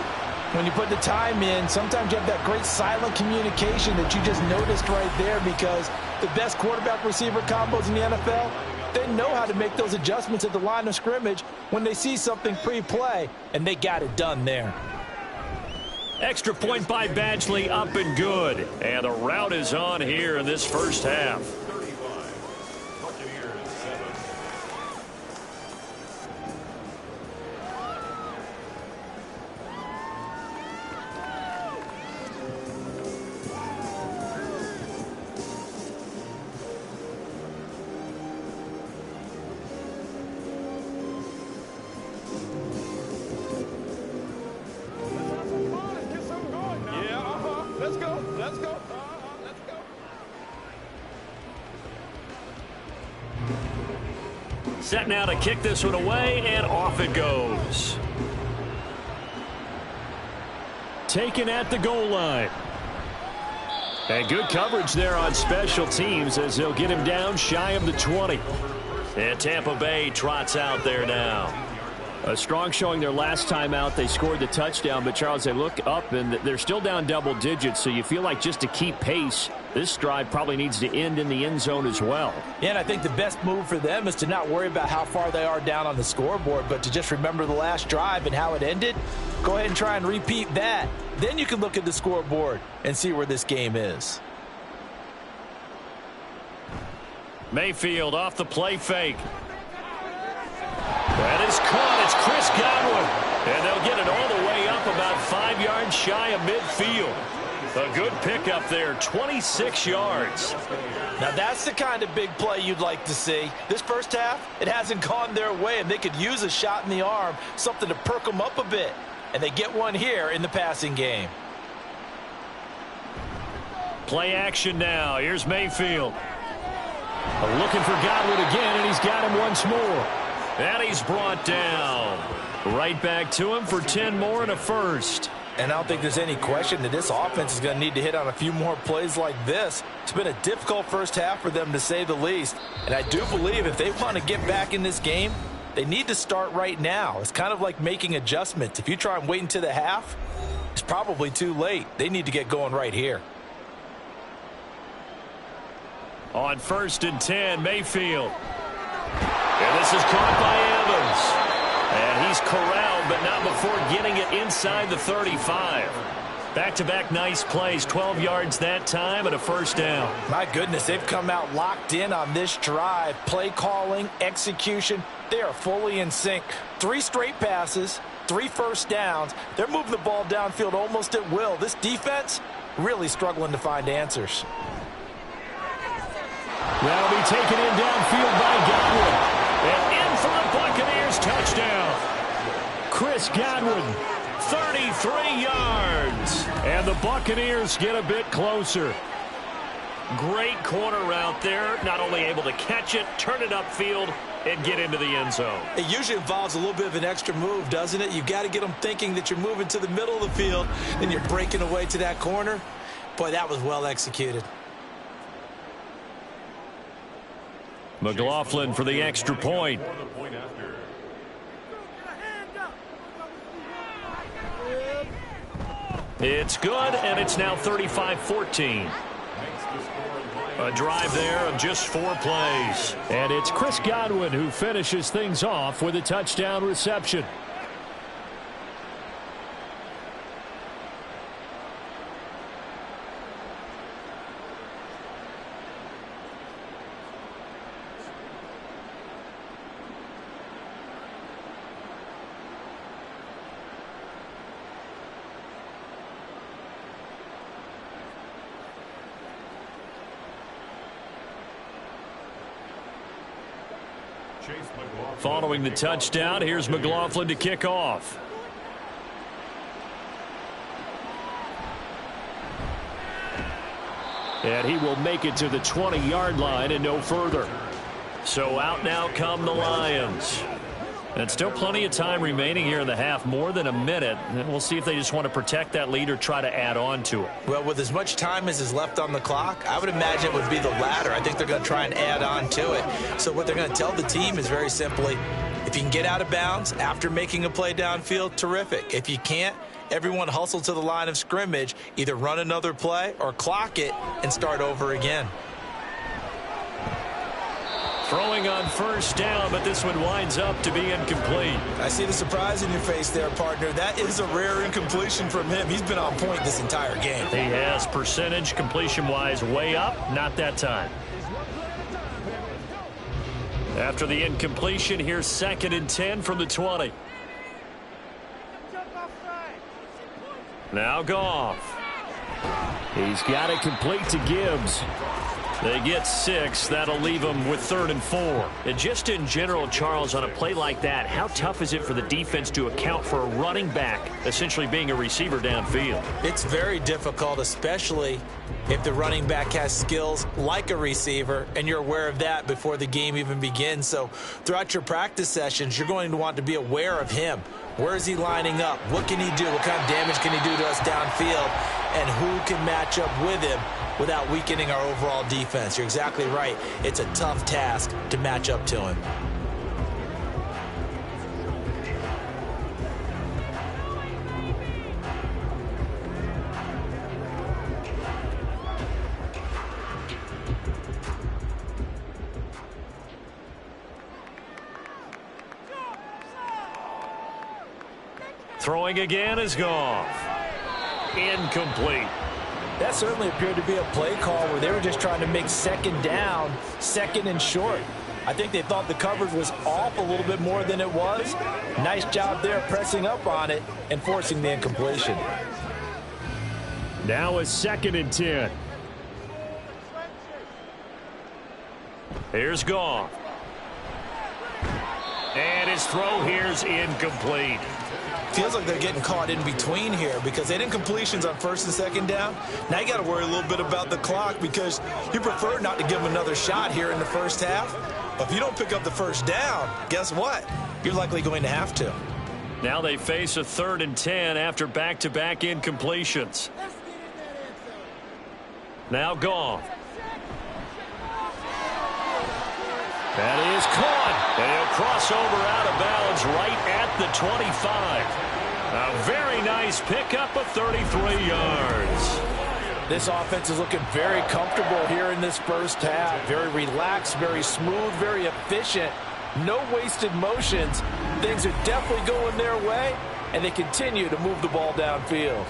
B: When you put the time in, sometimes you have that great silent communication that you just noticed right there because The best quarterback-receiver combos in the NFL, they know how to make those adjustments at the line of scrimmage when they see something pre-play, and they got it done there.
A: Extra point by Badgley, up and good. And the rout is on here in this first half.
D: 35, Buccaneers 7.
A: Set now to kick this one away, and off it goes. Taken at the goal line. And good coverage there on special teams as they'll get him down shy of the 20. And Tampa Bay trots out there now. A strong showing their last time out. They scored the touchdown, but Charles, they look up and they're still down double digits, so you feel like just to keep pace, this drive probably needs to end in the end zone as well.
B: Yeah, and I think the best move for them is to not worry about how far they are down on the scoreboard, but to just remember the last drive and how it ended. Go ahead and try and repeat that. Then you can look at the scoreboard and see where this game is.
A: Mayfield off the play fake. That is caught. It's Chris Godwin. And they'll get it all the way up about 5 yards shy of midfield. A good pickup there, 26 yards.
B: Now that's the kind of big play you'd like to see. This first half, it hasn't gone their way, and they could use a shot in the arm, something to perk them up a bit. And they get one here in the passing game.
A: Play action now. Here's Mayfield. Looking for Godwin again, and he's got him once more. And he's brought down. Right back to him for 10 more and a first.
B: And I don't think there's any question that this offense is going to need to hit on a few more plays like this. It's been a difficult first half for them, to say the least. And I do believe if they want to get back in this game, they need to start right now. It's kind of like making adjustments. If you try and wait until the half, it's probably too late. They need to get going right here.
A: On 1st and 10, Mayfield. And this is caught by Evans. And he's corralled, but not before getting it inside the 35. Back-to-back nice plays, 12 yards that time and a first down.
B: My goodness, they've come out locked in on this drive. Play calling, execution, they are fully in sync. 3 straight passes, 3 first downs. They're moving the ball downfield almost at will. This defense really struggling to find answers.
A: That'll be taken in downfield by Godwin. And in for the Buccaneers touchdown. Chris Godwin, 33 yards. And the Buccaneers get a bit closer. Great corner route there. Not only able to catch it, turn it upfield, and get into the end zone.
C: It usually involves a little bit of an extra move, doesn't it? You've got to get them thinking that you're moving to the middle of the field, and you're breaking away to that corner. Boy, that was well executed.
A: McLaughlin for the extra point. It's good, and it's now 35-14. A drive there of just 4 plays. And it's Chris Godwin who finishes things off with a touchdown reception. Following the touchdown, here's McLaughlin to kick off. And he will make it to the 20-yard line and no further. So out now come the Lions. And still plenty of time remaining here in the half, more than a minute. And we'll see if they just want to protect that lead or try to add on to it.
B: Well, with as much time as is left on the clock, I would imagine it would be the latter. I think they're going to try and add on to it. So what they're going to tell the team is very simply, if you can get out of bounds after making a play downfield, terrific. If you can't, everyone hustle to the line of scrimmage, either run another play or clock it and start over again.
A: Throwing on first down, but this one winds up to be incomplete.
B: I see the surprise in your face there, partner. That is a rare incompletion from him. He's been on point this entire game.
A: He has percentage completion-wise way up, not that time. After the incompletion, here's 2nd and 10 from the 20. Now Goff. He's got it complete to Gibbs. They get 6. That'll leave them with 3rd and 4. And just in general, Charles, on a play like that, how tough is it for the defense to account for a running back essentially being a receiver downfield?
B: It's very difficult, especially if the running back has skills like a receiver, and you're aware of that before the game even begins. So throughout your practice sessions, you're going to want to be aware of him. Where is he lining up? What can he do? What kind of damage can he do to us downfield? And who can match up with him without weakening our overall defense? You're exactly right. It's a tough task to match up to him.
A: Throwing again is Goff. Incomplete.
B: That certainly appeared to be a play call where they were just trying to make second down, 2nd and short. I think they thought the coverage was off a little bit more than it was. Nice job there pressing up on it and forcing the incompletion.
A: Now a 2nd and 10. Here's Goff. And his throw here's incomplete.
B: Feels like they're getting caught in between here because they didn't completions on 1st and 2nd down. Now you got to worry a little bit about the clock because you prefer not to give them another shot here in the first half. But if you don't pick up the first down, guess what? You're likely going to have to.
A: Now they face a 3rd and 10 after back-to-back incompletions. Now Goff. That is caught. And he'll cross over out of bounds right at the 25. A very nice pickup of 33 yards.
B: This offense is looking very comfortable here in this first half. Very relaxed, very smooth, very efficient. No wasted motions. Things are definitely going their way, and they continue to move the ball downfield.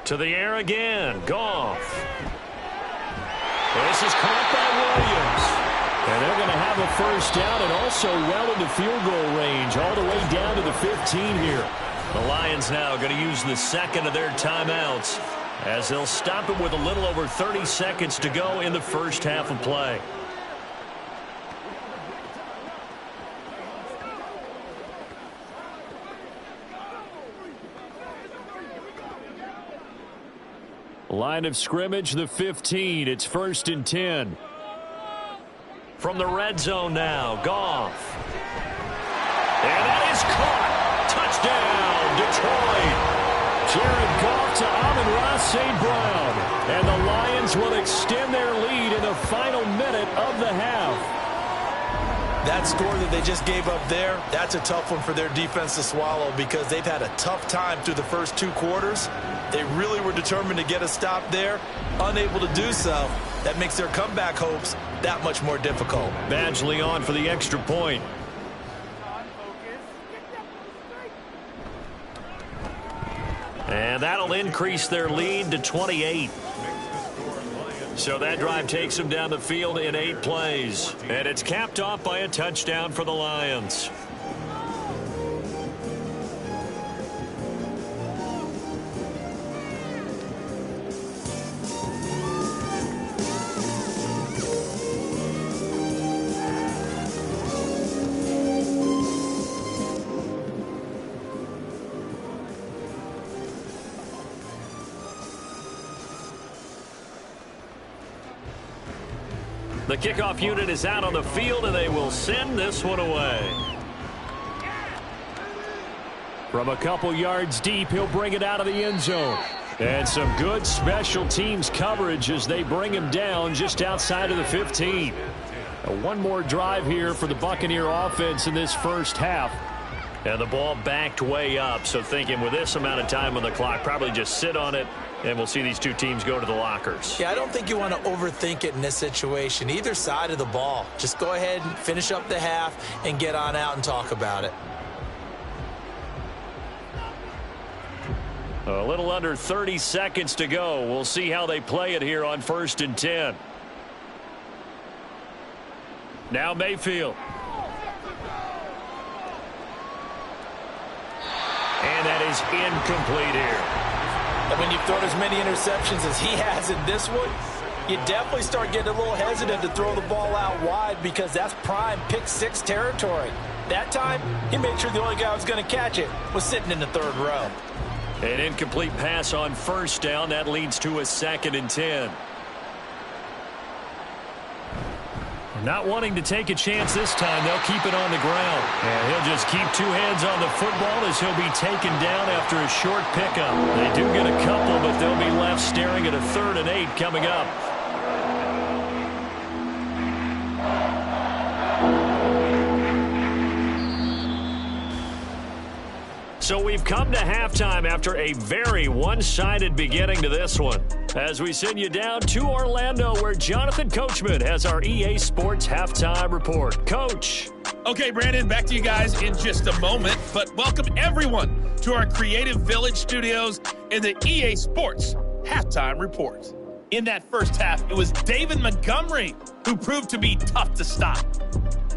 A: To the air again. Goff. This is caught by Williams. And they're going to have a first down and also well into field goal range all the way down to the 15 here. The Lions now going to use the 2nd of their timeouts as they'll stop it with a little over 30 seconds to go in the first half of play. Line of scrimmage, the 15. It's 1st and 10. From the red zone now, Goff. And that is caught. Touchdown, Detroit. Jared Goff to Amon-Ra St. Brown. And the Lions will extend their lead in the final minute of the half.
B: That score that they just gave up there, that's a tough one for their defense to swallow because they've had a tough time through the first 2 quarters. They really were determined to get a stop there, unable to do so. That makes their comeback hopes that much more difficult.
A: Badgley on for the extra point. And that'll increase their lead to 28. So that drive takes them down the field in 8 plays. And it's capped off by a touchdown for the Lions. The kickoff unit is out on the field, and they will send this one away. From a couple yards deep, he'll bring it out of the end zone. And some good special teams coverage as they bring him down just outside of the 15. One more drive here for the Buccaneer offense in this first half. And the ball backed way up, so thinking with this amount of time on the clock, probably just sit on it, and we'll see these two teams go to the lockers.
B: Yeah, I don't think you want to overthink it in this situation. Either side of the ball. Just go ahead and finish up the half and get on out and talk about it.
A: A little under 30 seconds to go. We'll see how they play it here on 1st and 10. Now Mayfield. And that is incomplete here.
B: And when you've thrown as many interceptions as he has in this one, you definitely start getting a little hesitant to throw the ball out wide because that's prime pick six territory. That time, he made sure the only guy who was going to catch it was sitting in the third row.
A: An incomplete pass on 1st down. That leads to a 2nd and 10. Not wanting to take a chance this time. They'll keep it on the ground. And he'll just keep two hands on the football as he'll be taken down after a short pickup. They do get a couple, but they'll be left staring at a 3rd and 8 coming up. So we've come to halftime after a very one-sided beginning to this one. As we send you down to Orlando, where Jonathan Coachman has our EA Sports Halftime Report. Coach.
E: Okay, Brandon, back to you guys in just a moment. But welcome everyone to our Creative Village studios in the EA Sports Halftime Report. In that first half, it was David Montgomery who proved to be tough to stop.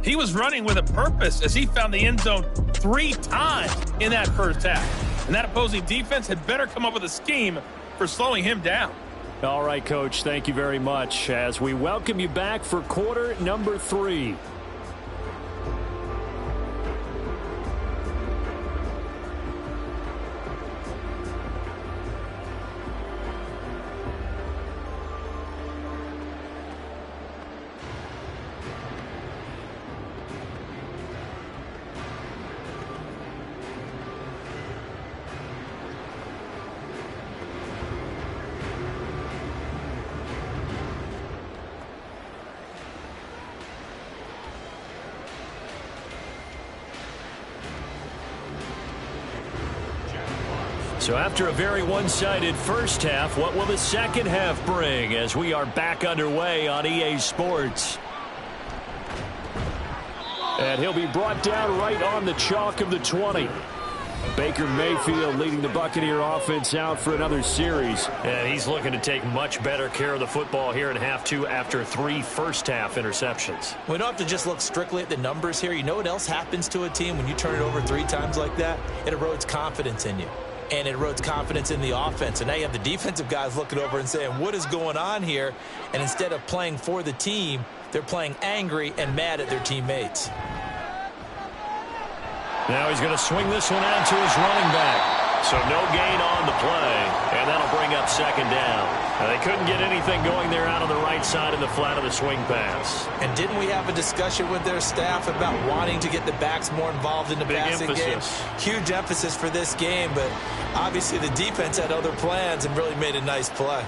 E: He was running with a purpose as he found the end zone 3 times in that first half. And that opposing defense had better come up with a scheme for slowing him down.
A: All right, Coach, thank you very much as we welcome you back for quarter number 3. So after a very one-sided first half, what will the second half bring as we are back underway on EA Sports? And he'll be brought down right on the chalk of the 20. Baker Mayfield leading the Buccaneer offense out for another series. And he's looking to take much better care of the football here in half 2 after 3 first-half interceptions.
B: We don't have to just look strictly at the numbers here. You know what else happens to a team when you turn it over 3 times like that? It erodes confidence in you. And it erodes confidence in the offense. And now you have the defensive guys looking over and saying, what is going on here? And instead of playing for the team, they're playing angry and mad at their teammates.
A: Now he's going to swing this one out to his running back. So no gain on the play, and that'll bring up 2nd down. They couldn't get anything going there out on the right side in the flat of the swing pass.
B: And didn't we have a discussion with their staff about wanting to get the backs more involved in the passing game? Huge emphasis for this game, but obviously the defense had other plans and really made a nice play.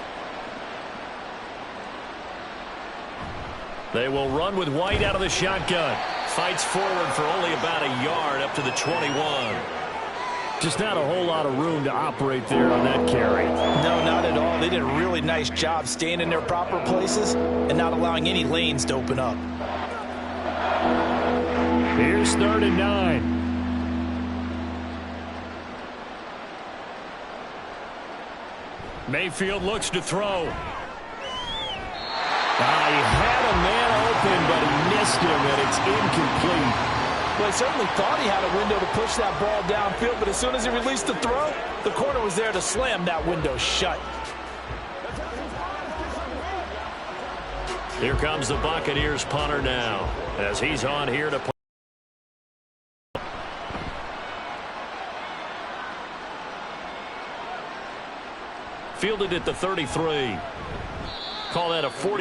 A: They will run with White out of the shotgun. Fights forward for only about a yard up to the 21. Just not a whole lot of room to operate there on that carry.
B: No, not at all. They did a really nice job staying in their proper places and not allowing any lanes to open up.
A: Here's 3rd and 9. Mayfield looks to throw. He had a man open, but he missed him, and it's incomplete.
B: Well, he certainly thought he had a window to push that ball downfield, but as soon as he released the throw, the corner was there to slam that window shut.
A: Here comes the Buccaneers punter now, as he's on here to punt. Fielded at the 33. Call that a 40.